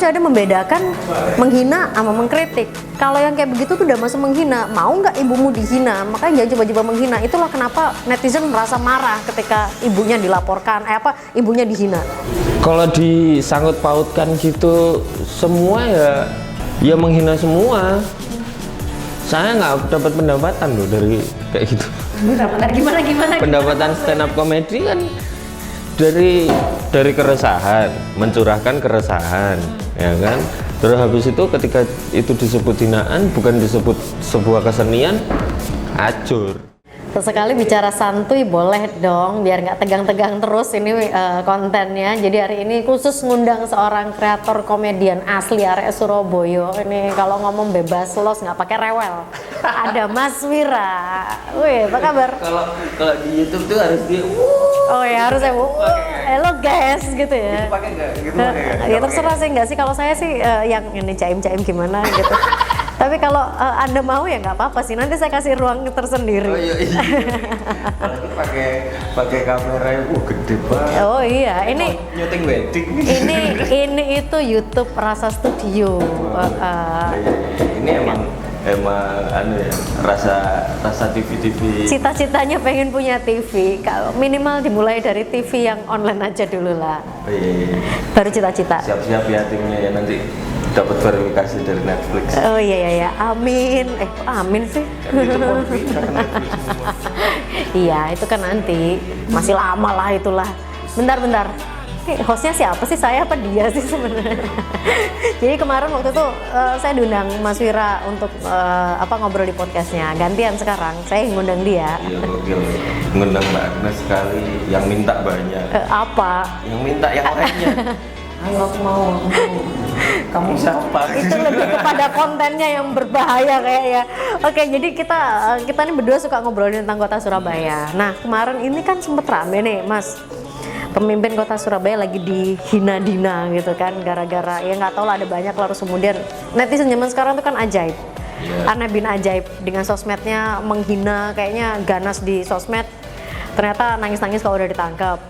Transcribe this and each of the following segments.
masih ada membedakan menghina sama mengkritik. Kalau yang kayak begitu tuh udah masuk menghina. Mau nggak ibumu dihina? Makanya jangan coba-coba menghina. Itulah kenapa netizen merasa marah ketika ibunya dilaporkan, ibunya dihina. Kalau disangkut pautkan gitu semua ya menghina semua. Saya nggak dapat pendapatan loh dari kayak gitu. Gimana? Pendapatan stand up comedy kan dari keresahan, mencurahkan keresahan, ya kan. Terus habis itu ketika itu disebut hinaan, bukan disebut sebuah kesenian, hancur. Sesekali bicara santuy boleh dong, biar nggak tegang-tegang terus ini kontennya. Jadi hari ini khusus ngundang seorang kreator komedian asli area Surabaya. Ini kalau ngomong bebas los, nggak pakai rewel. Ada Mas Wira. Wih, apa kabar? Kalau di YouTube tuh harus dia. Oh ya harus ya bu. Halo guys gitu ya. Itu pakai nggak? Gitu Ya terserah sih, nggak sih, kalau saya sih yang ini caim-caim gimana gitu. Tapi kalau Anda mau ya nggak apa-apa sih, nanti saya kasih ruang tersendiri. Oh iya. Apalagi pakai kamera yang gede banget. Oh iya, ini nyuting wedding. Ini itu YouTube Rasa Studio. Ini emang anu ya, rasa TV. Cita-citanya pengen punya TV, kalau minimal dimulai dari TV yang online aja dulu lah. Oh iya. Baru cita-cita. Siap-siap ya timnya ya, nanti dapat verifikasi dari Netflix. Oh iya, amin. Amin sih. Iya, itu kan nanti masih lama lah itulah. Bentar. Hostnya siapa sih, saya apa dia sih sebenarnya? Jadi kemarin waktu itu saya diundang Mas Wira untuk ngobrol di podcastnya. Gantian sekarang saya ngundang dia. Iya, gokil. Ngundang Mbak Agnes sekali, yang minta banyak. Apa? Yang minta yang lainnya. Ayo aku mau. Kamu siapa? Itu lebih kepada kontennya yang berbahaya kayaknya. Oke, jadi kita nih berdua suka ngobrolin tentang kota Surabaya. Nah, kemarin ini kan sempet rame nih, Mas. Pemimpin kota Surabaya lagi dihina-dina gitu kan, gara-gara ya nggak tahu lah, ada banyak lah. Terus kemudian netizen zaman sekarang tuh kan ajaib. Aneh bin ajaib dengan sosmednya, menghina, kayaknya ganas di sosmed. Ternyata nangis-nangis kalau udah ditangkap.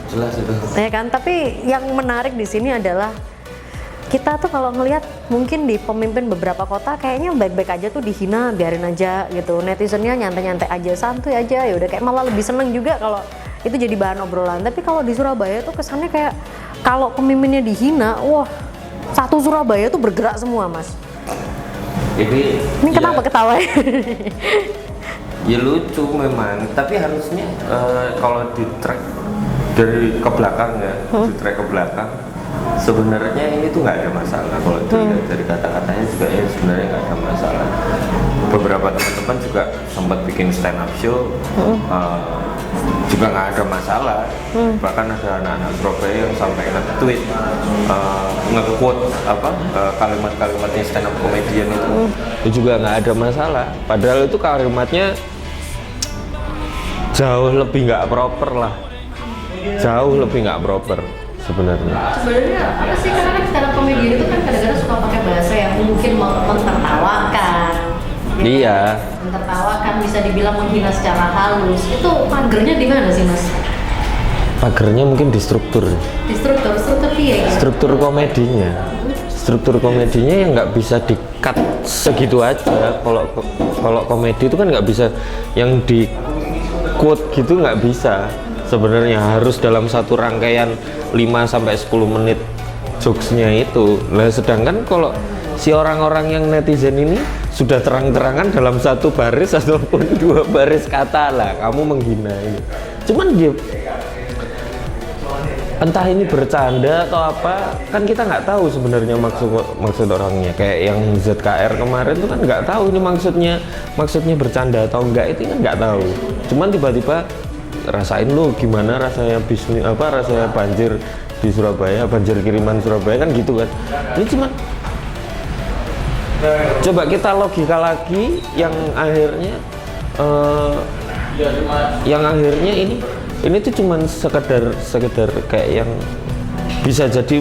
Jelas itu. Ya kan, tapi yang menarik di sini adalah kita tuh kalau ngelihat mungkin di pemimpin beberapa kota kayaknya baik-baik aja tuh dihina, biarin aja gitu. Netizennya nyantai-nyantai aja, santuy aja, ya udah, kayak malah lebih seneng juga kalau itu jadi bahan obrolan. Tapi kalau di Surabaya tuh kesannya kayak kalau pemimpinnya dihina, wah, satu Surabaya tuh bergerak semua, Mas. Ini Kenapa ketawa? Ya lucu memang, tapi harusnya kalau di track dari ke belakang ya, di track ke belakang, sebenarnya ini tuh nggak ada masalah. Kalau dilihat dari kata-katanya juga ya sebenarnya nggak ada masalah. Beberapa teman-teman juga sempat bikin stand up show, juga nggak ada masalah. Bahkan ada anak-anak Surabaya yang sampai nge-tweet, nge-quote kalimat-kalimatnya stand up comedian itu juga nggak ada masalah. Padahal itu kalimatnya jauh lebih nggak proper lah, jauh lebih nggak proper sebenarnya. Apa sih, karena kan stand up comedian itu kan kadang-kadang suka pakai bahasa yang mungkin mentertawakan. Iya. Mentertawakan, bisa dibilang menghina secara halus. Itu pagernya di mana sih, Mas? Pagernya mungkin di struktur. Di struktur iya. Struktur komedinya. Struktur komedinya yang nggak bisa di-cut segitu aja. Kalau komedi itu kan nggak bisa yang di quote gitu, nggak bisa. Sebenarnya harus dalam satu rangkaian 5-10 menit jokesnya itu. Nah, sedangkan kalau si orang-orang yang netizen ini sudah terang-terangan dalam satu baris ataupun 2 baris kata lah kamu menghina ini. Cuman dia entah ini bercanda atau apa, kan kita nggak tahu sebenarnya maksud orangnya. Kayak yang ZKR kemarin tuh kan nggak tahu ini maksudnya bercanda atau enggak, itu kan nggak tahu. Cuman tiba-tiba rasain lu gimana rasanya bisnis rasanya banjir di Surabaya, banjir kiriman Surabaya kan gitu kan. Ini cuman coba kita logika lagi yang akhirnya ini tuh cuman sekedar kayak yang bisa jadi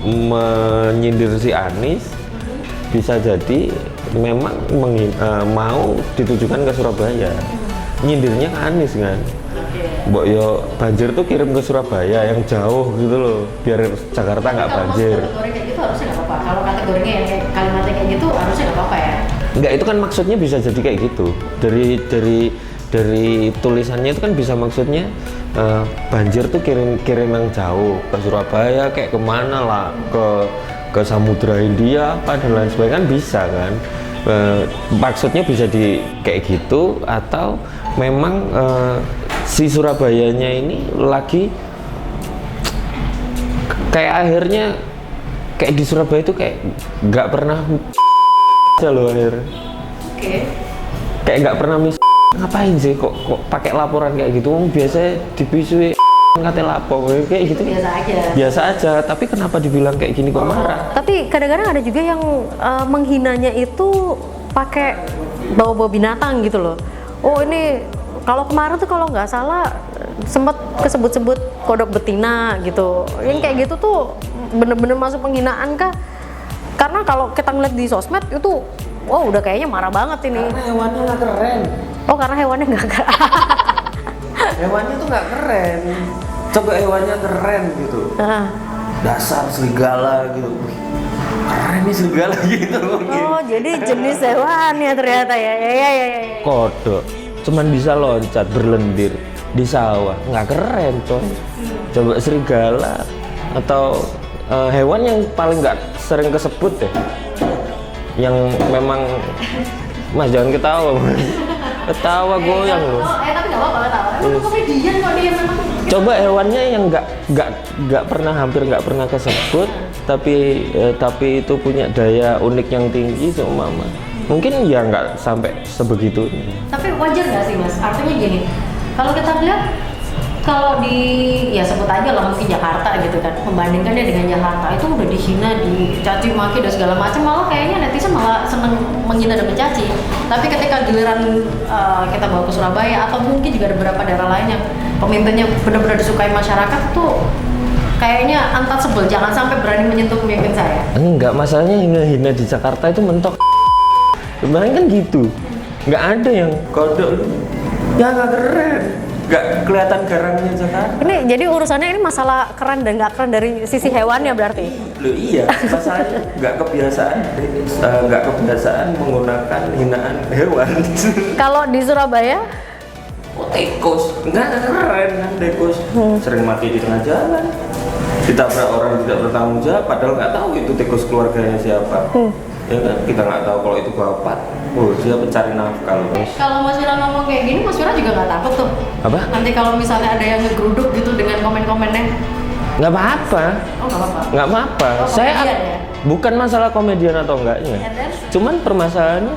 menyindir si Anies, bisa jadi memang mau ditujukan ke Surabaya, nyindirnya ke Anies kan. Mbok yo banjir tuh kirim ke Surabaya yang jauh gitu loh, biar Jakarta nggak banjir. gitu harusnya nggak apa-apa. Kalau kategorinya yang kayak kalimatnya kayak gitu harusnya nggak apa-apa ya. Enggak, itu kan maksudnya bisa jadi kayak gitu. Dari tulisannya itu kan bisa maksudnya banjir tuh kirim yang jauh ke Surabaya, kayak kemana lah, ke Samudra Hindia apa dan lain sebagainya kan bisa kan. Maksudnya bisa di kayak gitu, atau memang si Surabayanya ini lagi kayak akhirnya kayak di Surabaya itu kayak nggak pernah loh akhir. Oke. Kayak nggak pernah ngapain sih kok pakai laporan kayak gitu, biasanya dipisui kata lapor kayak gitu. Biasa aja, tapi kenapa dibilang kayak gini kok marah? Tapi kadang-kadang ada juga yang menghinanya itu pakai bawa-bawa binatang gitu loh. Oh ini kalau kemarin tuh kalau nggak salah sempat kesebut-sebut kodok betina gitu. Yang kayak gitu tuh bener-bener masuk penghinaan kah? Karena kalau kita ngeliat di sosmed itu, wow udah kayaknya marah banget ini. Karena hewannya nggak keren. Oh karena hewannya nggak keren. Hewannya tuh nggak keren. Coba hewannya keren gitu. Dasar serigala gitu. Keren nih serigala gitu mungkin. Oh jadi jenis hewannya ternyata ya. Ya. Kodok cuman bisa loncat berlendir di sawah, nggak keren coy. Coba serigala atau hewan yang paling nggak sering kesebut deh, yang memang Mas jangan ketawa Mas. Ketawa goyang loh. Tapi nggak apa-apa ketawa. Emang komedian kok dia memang. Coba hewannya yang nggak pernah, hampir nggak pernah kesebut, tapi itu punya daya unik yang tinggi seumpama. Mungkin ya nggak sampai sebegitu. Tapi wajar nggak sih Mas? Artinya gini, kalau kita lihat kalau di ya sebut aja lah mungkin Jakarta gitu kan, membandingkannya dengan Jakarta itu udah dihina, dicaci maki dan segala macam, malah kayaknya netizen malah seneng menghina dan mencaci. Tapi ketika giliran kita bawa ke Surabaya atau mungkin juga ada beberapa daerah lain yang pemimpinnya benar-benar disukai masyarakat tuh kayaknya antar sebel, jangan sampai berani menyentuh pemimpin saya. Enggak, masalahnya hina di Jakarta itu mentok. Kemarin kan gitu, nggak ada yang kodok ya nggak keren, nggak kelihatan garangnya Jakarta. Ini jadi urusannya ini masalah keren dan nggak keren dari sisi hewannya berarti? Loh iya, masalahnya nggak kebiasaan menggunakan hinaan hewan. Kalau di Surabaya? Oh, tikus, nggak keren kan tikus, sering mati di tengah jalan, ditabrak orang tidak bertanggung jawab, padahal nggak tahu itu tikus keluarganya siapa. Ya kan, kita nggak tahu kalau itu bapak, dia pencari nafkah loh. Kalau Mas Wira ngomong kayak gini, Mas Wira juga nggak takut tuh? Apa? Nanti kalau misalnya ada yang ngegeruduk gitu dengan komen-komennya? Nggak apa-apa. Oh nggak apa-apa? Nggak apa-apa. Oh, Saya ya? bukan masalah komedian atau enggaknya. Cuman permasalahannya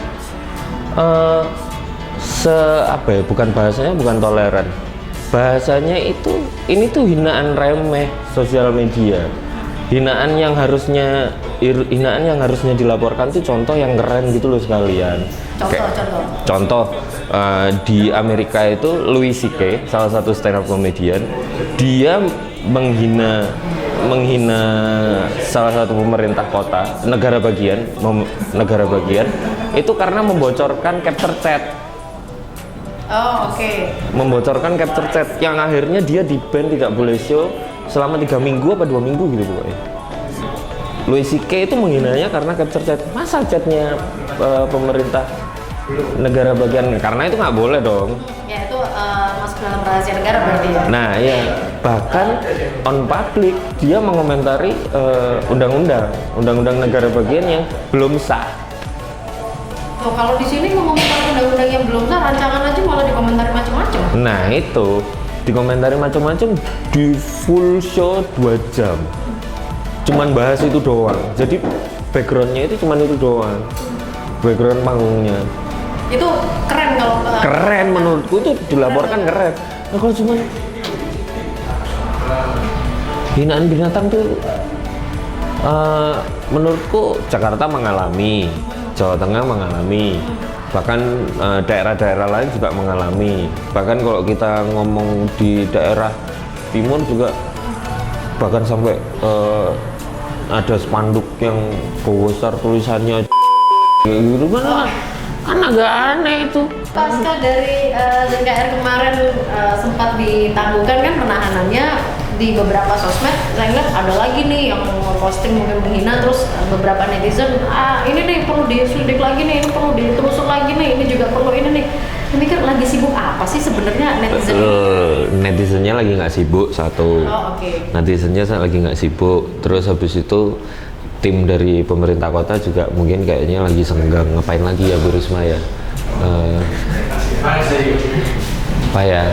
bukan bahasanya, bukan toleran. Bahasanya itu, ini tuh hinaan remeh sosial media. Hinaan yang harusnya dilaporkan tuh contoh yang keren gitu loh sekalian. Contoh di Amerika itu Louis C.K., salah satu stand up comedian, dia menghina salah satu pemerintah kota, negara bagian itu karena membocorkan capture chat. Oh oke. Membocorkan capture chat yang akhirnya dia di-ban, tidak boleh show selama 3 minggu apa 2 minggu gitu pokoknya. Louis C.K. itu menghinanya karena capture chat. Masa chatnya pemerintah negara bagian, karena itu nggak boleh dong. Ya itu masuk dalam rahasia negara berarti ya. Nah ya, bahkan on public dia mengomentari undang-undang negara bagian yang belum sah. Tuh kalau di sini mengomentari undang-undang yang belum sah, rancangan aja malah dikomentari macam-macam. Nah itu dikomentari macam-macam, di full show 2 jam cuman bahas itu doang, jadi backgroundnya itu cuman itu doang, background panggungnya. Itu keren kalau keren menurutku, itu dilaporkan keren. Nah kalau cuman hinaan binatang tuh menurutku Jakarta mengalami, Jawa Tengah mengalami, bahkan daerah-daerah lain juga mengalami. Bahkan kalau kita ngomong di daerah timur juga, bahkan sampai ada spanduk yang besar tulisannya gitu kan agak aneh itu. Pasca dari ZKR kemarin sempat ditangguhkan kan penahanannya, di beberapa sosmed saya lihat ada lagi nih yang posting mungkin menghina, terus beberapa netizen ini nih perlu diselidik lagi nih, ini perlu ditelusur lagi nih, ini juga perlu ini nih. Saya mikir lagi sibuk apa sih sebenarnya netizen? Netizennya lagi nggak sibuk satu. Netizennya lagi nggak sibuk. Terus habis itu tim dari pemerintah kota juga mungkin kayaknya lagi senggang, ngapain lagi ya Bu Risma ya? Apa ya?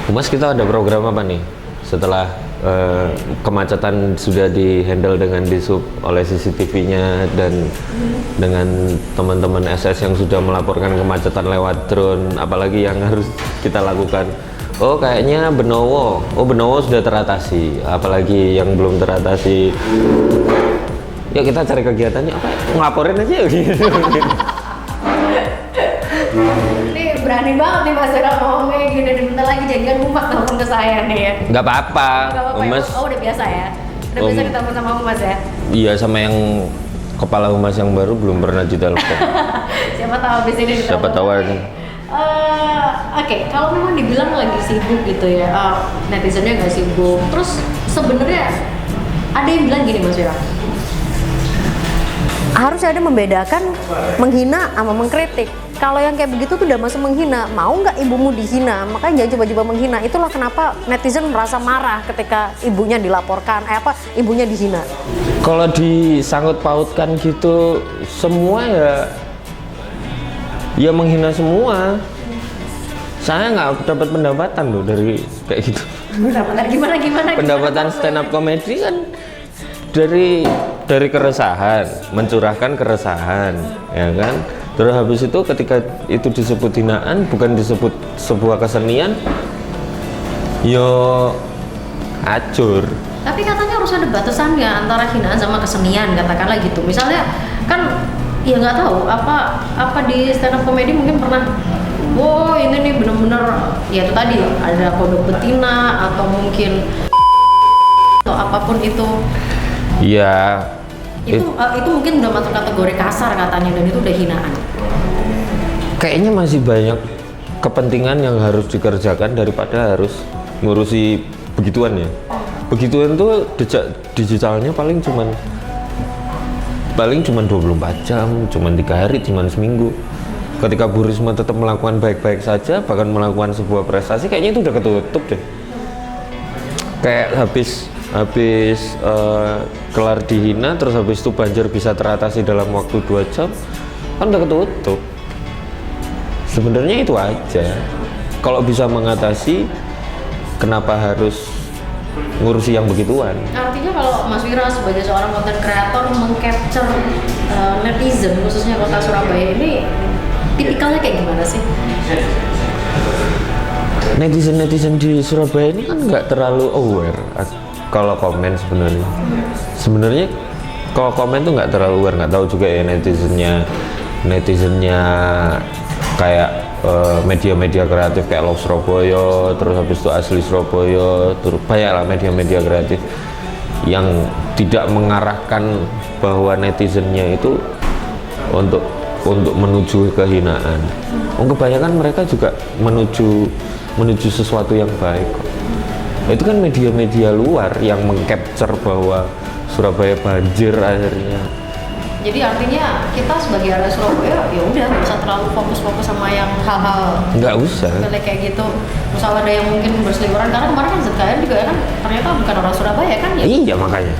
Humas kita ada program apa nih? Setelah kemacetan sudah dihandle dengan disub oleh CCTV-nya dan dengan teman-teman SS yang sudah melaporkan kemacetan lewat drone, apalagi yang harus kita lakukan? Oh kayaknya Benowo, Benowo sudah teratasi, apalagi yang belum teratasi. Ya kita cari kegiatannya apa? Ngelaporin aja ya gitu. Ini berani banget nih Mas Ira ngomongnya gini, bentar lagi jangan Humas telepon ke saya nih ya. Nggak apa-apa. Humas. Udah biasa ya? Udah biasa ditelepon sama Humas ya? Iya, sama yang kepala Humas yang baru belum pernah ditelepon. Siapa tahu abis ini ditelepon. Siapa tahu ini. Oke, kalau memang dibilang lagi sibuk gitu ya, netizennya nggak sibuk. Terus sebenarnya ada yang bilang gini Mas Ira, harus ada membedakan menghina sama mengkritik. Kalau yang kayak begitu tuh udah masuk menghina, mau nggak ibumu dihina, makanya jangan coba-coba menghina. Itulah kenapa netizen merasa marah ketika ibunya dilaporkan, ibunya dihina. Kalau disangkut pautkan gitu, semua ya menghina semua. Saya nggak dapat pendapatan loh dari kayak gitu. Pendapatan gimana? Pendapatan stand up comedy kan dari keresahan, mencurahkan keresahan, ya kan? Terus habis itu ketika itu disebut hinaan, bukan disebut sebuah kesenian, yo acur. Tapi katanya harus ada batasannya antara hinaan sama kesenian, katakanlah gitu. Misalnya kan ya nggak tahu apa di stand up comedy mungkin pernah, ini nih bener-bener ya itu tadi ada kode betina atau mungkin atau apapun itu. Iya. Itu mungkin udah masuk kategori kasar katanya, dan itu udah hinaan. Kayaknya masih banyak kepentingan yang harus dikerjakan daripada harus ngurusi begituan ya. Begituan tuh digitalnya paling cuman 24 jam, cuman 3 hari, cuman seminggu. Ketika Bu Risma tetap melakukan baik-baik saja, bahkan melakukan sebuah prestasi, kayaknya itu udah ketutup deh. Kayak habis kelar dihina, terus habis itu banjir bisa teratasi dalam waktu 2 jam, kan udah ketutup. Sebenarnya itu aja. Kalau bisa mengatasi, kenapa harus ngurusi yang begituan? Artinya kalau Mas Wira sebagai seorang content creator mengcapture netizen khususnya kota Surabaya ini, tipikalnya kayak gimana sih? Netizen di Surabaya ini kan nggak terlalu aware kalau komen sebenarnya. Sebenarnya kalau komen tuh nggak terlalu aware, nggak tahu juga ya netizennya kayak media-media kreatif kayak Love Surabaya, terus habis itu Asli Surabaya, terus banyak lah media-media kreatif yang tidak mengarahkan bahwa netizennya itu untuk menuju kehinaan. Kebanyakan mereka juga menuju sesuatu yang baik. Itu kan media-media luar yang mengcapture bahwa Surabaya banjir akhirnya. Jadi artinya kita sebagai arah Surabaya ya udah nggak usah terlalu fokus sama yang hal-hal nggak usah kayak gitu. Misal ada yang mungkin berseliweran, karena kemarin kan ZKN juga kan ternyata bukan orang Surabaya kan ya. Iya makanya.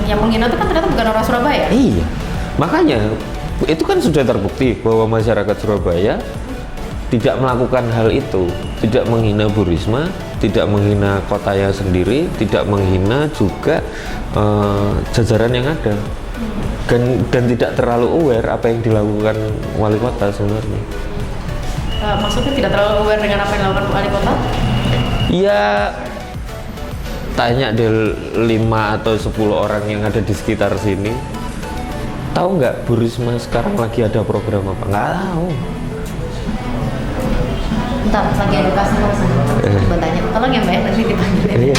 Yang menghina itu kan ternyata bukan orang Surabaya. Iya makanya itu kan sudah terbukti bahwa masyarakat Surabaya tidak melakukan hal itu, tidak menghina Bu Risma, tidak menghina kotanya sendiri, tidak menghina juga jajaran yang ada. Dan tidak terlalu aware apa yang dilakukan wali kota sebenarnya. Maksudnya tidak terlalu aware dengan apa yang dilakukan wali kota? Ya tanya deh 5 atau 10 orang yang ada di sekitar sini, tahu nggak Bu Risma sekarang lagi ada program apa? Nggak tahu. Bentar, lagi edukasi sama sana. Coba tanya, tolong ya Mbak, nanti dipanggil. Iya.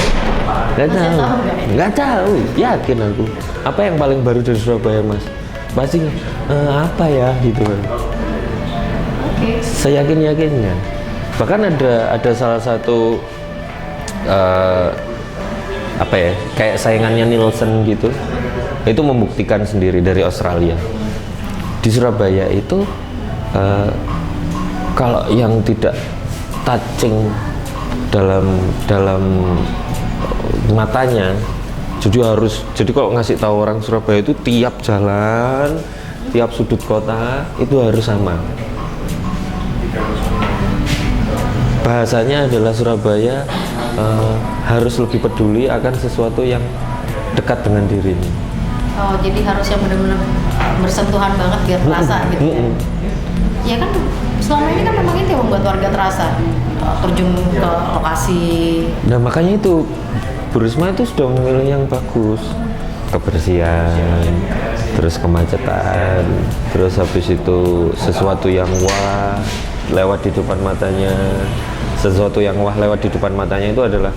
Nggak tahu. Yakin aku. Apa yang paling baru dari Surabaya Mas? Pasti apa ya gitu kan. Oke. Saya yakinnya. Bahkan ada salah satu apa ya, kayak saingannya Nielsen gitu, itu membuktikan sendiri dari Australia. Di Surabaya itu kalau yang tidak touching dalam matanya, jadi kalau ngasih tahu orang Surabaya itu tiap jalan, tiap sudut kota itu harus sama. Bahasanya adalah Surabaya harus lebih peduli akan sesuatu yang dekat dengan dirinya. Oh, jadi harus yang benar-benar bersentuhan banget biar terasa gitu ya. Ya kan selama ini kan memang itu yang membuat warga terasa, terjun ke lokasi. Nah makanya itu Bu Risma itu sudah memilih yang bagus, kebersihan, terus kemacetan, terus habis itu sesuatu yang wah lewat di depan matanya. Sesuatu yang wah lewat di depan matanya itu adalah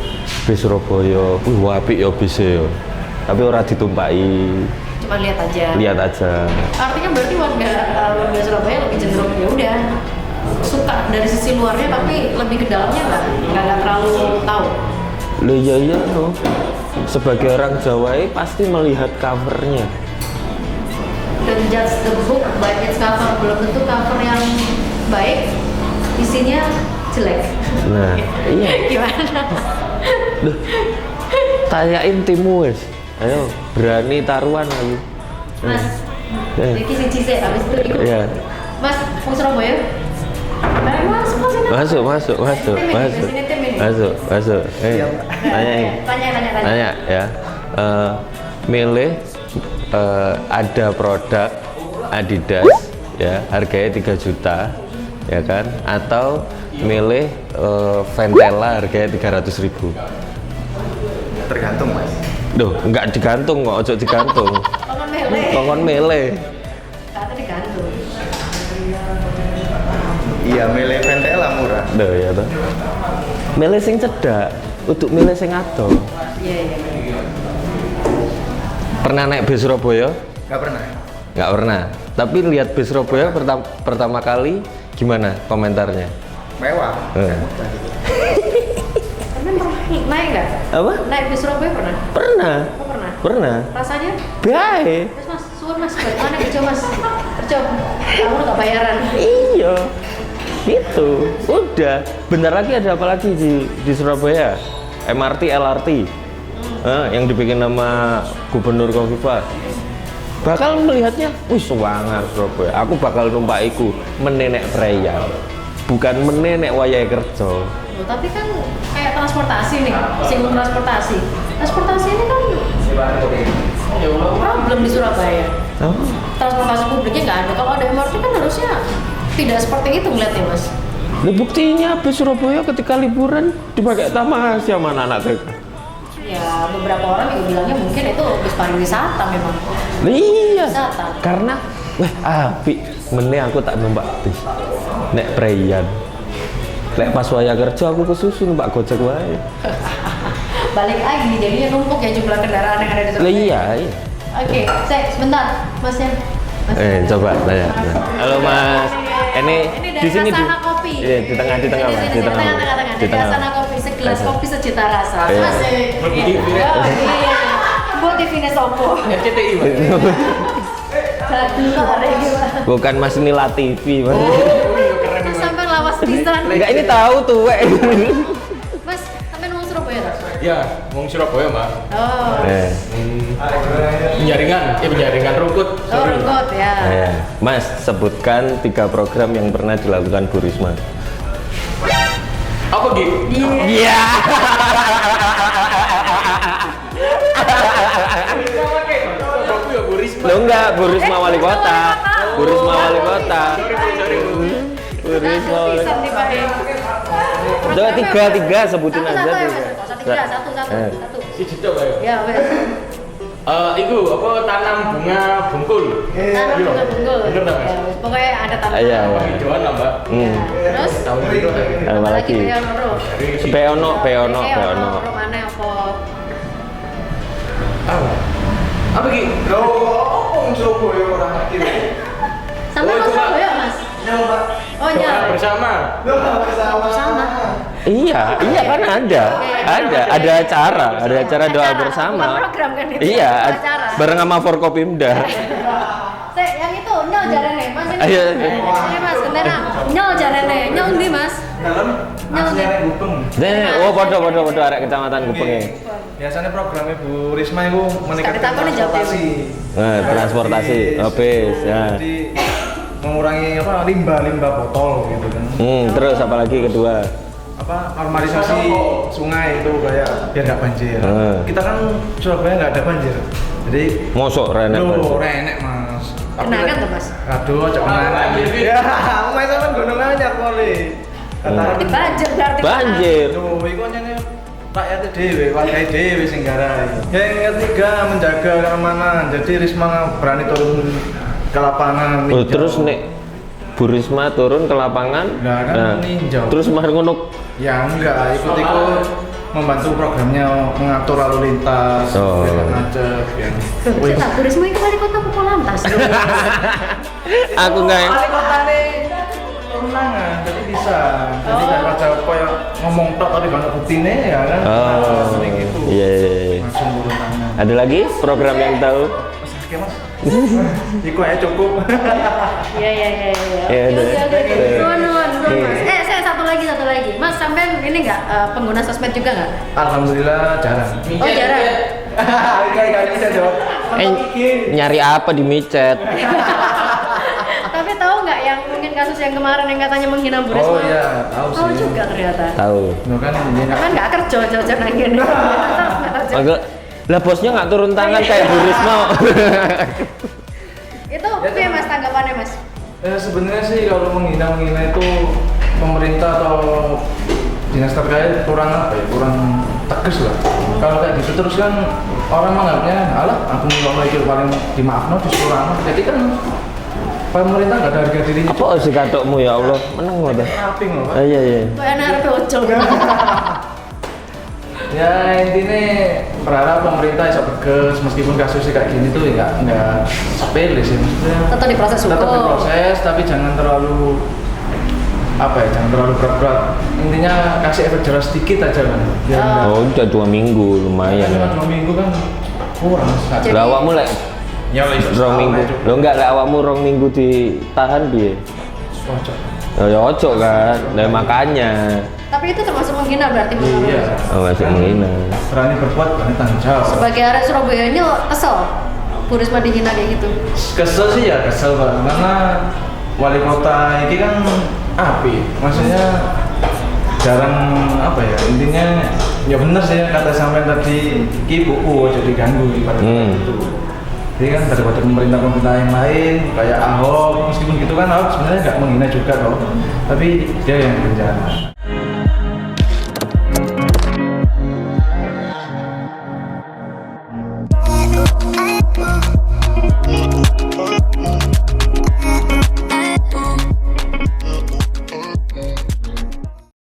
bis Surabaya. Wah apik ya bis ya. Tapi ora ditumpaki. Cuma lihat aja. Lihat aja. Artinya berarti warga Surabaya lebih cenderung ya udah suka dari sisi luarnya, tapi lebih ke dalamnya nggak terlalu tahu. Loh iya no. Sebagai orang Jawa pasti melihat covernya. Dan judge the book by its cover, belum tentu cover yang baik isinya jelek. Nah, iya. Gimana? Duh, tanyain timmu wes. Ayo, berani taruhan lagi. Mas, jadi sih habis itu ikut. Iya. Mas, mau Surabaya? Mari masuk. Tanya ya. Milih ada produk Adidas ya, harganya 3 juta ya kan, atau milih Ventela harganya 300.000. Tergantung Mas. Duh, enggak digantung kok, ojo digantung. Kongon mele. Kata digantung. Iya, milih Ventela murah. Duh ya toh. Milih sing cedak, untuk milih sing ado. Iya. Pernah naik bis Surabaya? Nggak pernah. Nggak pernah. Tapi lihat bis Surabaya pertama kali gimana komentarnya? Mewah. Pernah naik nggak? Apa? Naik bis Surabaya pernah? Pernah. Oh, pernah. Pernah. Rasanya? Baik. Mas, suwun mas, mana kerja mas? Kerja, kamu nggak bayaran? Iya. Gitu. Udah. Bentar lagi ada apa lagi di Surabaya? MRT, LRT. Yang dibikin nama Gubernur Kofifa. Bakal melihatnya, wih semangat Surabaya. Aku bakal numpakiku menenek preyan, bukan menenek wayahe kerja. Loh, tapi kan kayak transportasi nih, singgung transportasi. Transportasi ini kan problem di Surabaya. Oh. Transportasi publiknya nggak ada. Kalau ada MRT kan harusnya tidak seperti itu ngeliatnya mas. Nah, buktinya bis Surabaya ketika liburan dipakai taman sama anak-anak TK. Ya beberapa orang juga bilangnya mungkin itu bis pariwisata memang. Iya. Wisata. Karena, wah apik, meneh aku tak numpak bis. Nek preyan. Nek pas waya kerja aku kesusu numpak Gojek wae. Balik lagi jadinya numpuk ya jumlah kendaraan yang ada di Surabaya. Iya. Oke, saya sebentar, Mas Yan. Mas, Coba tanya. Halo Mas. Ini dari di sini Rasana Kopi. Iya, di tengah Mas. Di tengah. Dari Rasana Kopi, segelas kopi sejuta rasa. Iya. Mas. Iya. Buat TV-nya sopo. RCTI Mas. Bukan Mas ini Latifi, Mas. Mas sampai lawas pisan. Enggak, ini tahu tuh, we. Mas, sampai ngomong Surabaya tak? Ya, ngomong Surabaya Mbak. Oh. Penjaringan Rungkut. Oh, Rungkut ya. Mas, sebutkan 3 program yang pernah dilakukan Bu Risma. Apa Gi? Iya. Lo enggak, Bu Risma wali kota. Bu Risma wali kota. Bu Risma wali kota. Coba 3 sebutin aja Satu. Si Cito Bayo. Ya, wes. Iku apa tanam bunga bungkul. Tanam bunga bungkul. Bener tak Mas? Ya, wes. Pokoknya ada tanaman. Iya. Hijauan lah Mbak. Terus Tahun itu Apa lagi? Peono. Peono. Mana apa? Apa Gi? Loh, apa Surabaya orang aktif? Sampai Oh, itu, Mas Surabaya, Mas. Nyoba Oh Doa iya. bersama. Bersama. Iya kan ada acara doa bersama. Bukan program kan itu. Iya, Acara. bareng sama Forkopimda. Yang itu nyol jarene, Mas ini. Ayo. Ini Mas, gendera. Nyol jarene, nyol ndi Mas? Dalam aslinya nek Gupeng. Podo arek kecamatan Gupenge. Biasanya program Ibu Risma itu meningkatkan Sekali takon dijawab transportasi. Transportasi, habis ya. Jadi mengurangi limbah botol gitu kan. Terus apa lagi kedua? Normalisasi sungai itu kayak biar nggak banjir. Kita kan Surabaya nggak ada banjir. Jadi Mosok renek. renek Mas. Kenangan tuh Mas. Aduh, jangan. Ya, main sama gunung anyar boleh. Berarti banjir berarti. Banjir. Loh, iku nyene rakyat dhewe, warga dhewe sing garai. Yang ketiga menjaga keamanan. Jadi Risma berani turun ke lapangan. Oh, ninjau. terus nek Bu Risma turun ke lapangan. Nah, kan ninjau. Terus mari ngono. Ya enggak, ikut-ikut membantu programnya mengatur lalu lintas, Oh. biar nggak macet. Ya. Wih, tak turisme itu wali kota apa lantas? Aku enggak. Wali kota nih turun tangan, jadi bisa. Jadi daripada koyo ngomong tok tapi banyak buktinya ya kan. Seperti gitu. Iya. Langsung turun tangan. Ada lagi program yang tahu? Mas, oke Mas. Iku aja cukup. Iya. Iya, Oke. iya. Nuan, Mas. Saya satu lagi. Mas sampai ini enggak pengguna sosmed juga enggak? Alhamdulillah jarang. Oh, jarang. Kayak bisa jawab. Nyari apa di micet? Tapi tahu nggak yang mungkin kasus yang kemarin yang katanya menghina Bu Risma? Oh iya, tahu sih. Tahu juga ternyata. Tahu. Itu kan ini Kan nggak kerja jajan nang kene. Agak lah bosnya nggak turun tangan kayak Bu Risma. Itu piye Mas tanggapannya Mas? Sebenarnya sih kalau menghina itu pemerintah atau dinas terkait kurang tegas lah. Kalau kayak gitu terus kan orang menganggapnya alah aku ngomong itu paling dimaafno disuruh anak. Jadi kan pemerintah nggak ada harga dirinya. Apa sih katokmu ya Allah? Menang loh dah. Aping loh Pak. Iya. Kok enak arep ojo. Ya intinya berharap pemerintah bisa tegas meskipun kasusnya kayak gini tuh ya nggak sepele sih maksudnya. Tetap diproses hukum. Tetap diproses tapi jangan terlalu jangan terlalu berat-berat. Intinya kasih efek jerah sedikit aja kan. Biar nggak- Oh, udah 2 minggu lumayan. Cuma 2 minggu kan kurang sekali. Lah awakmu lek Ya lah, 2 minggu. Lo enggak lek awakmu 2 minggu ditahan piye? Cocok. Ya ojo kan. Lah makanya. Tapi itu termasuk menghina berarti Bu? Iya. Oh, masih menghina. Berani berbuat, berani tanggung jawab. Sebagai arek Surabaya ini kesel Bu Risma dihina kayak gitu. Kesel sih ya kesel Pak, karena wali kota ini kan api, maksudnya jarang intinya ya bener sih kata sampean tadi kibu jadi ganggu ibaratnya gitu. Jadi kan daripada pemerintah yang lain kayak Ahok, meskipun gitu kan Ahok sebenarnya nggak menghina juga loh, tapi dia yang berencana.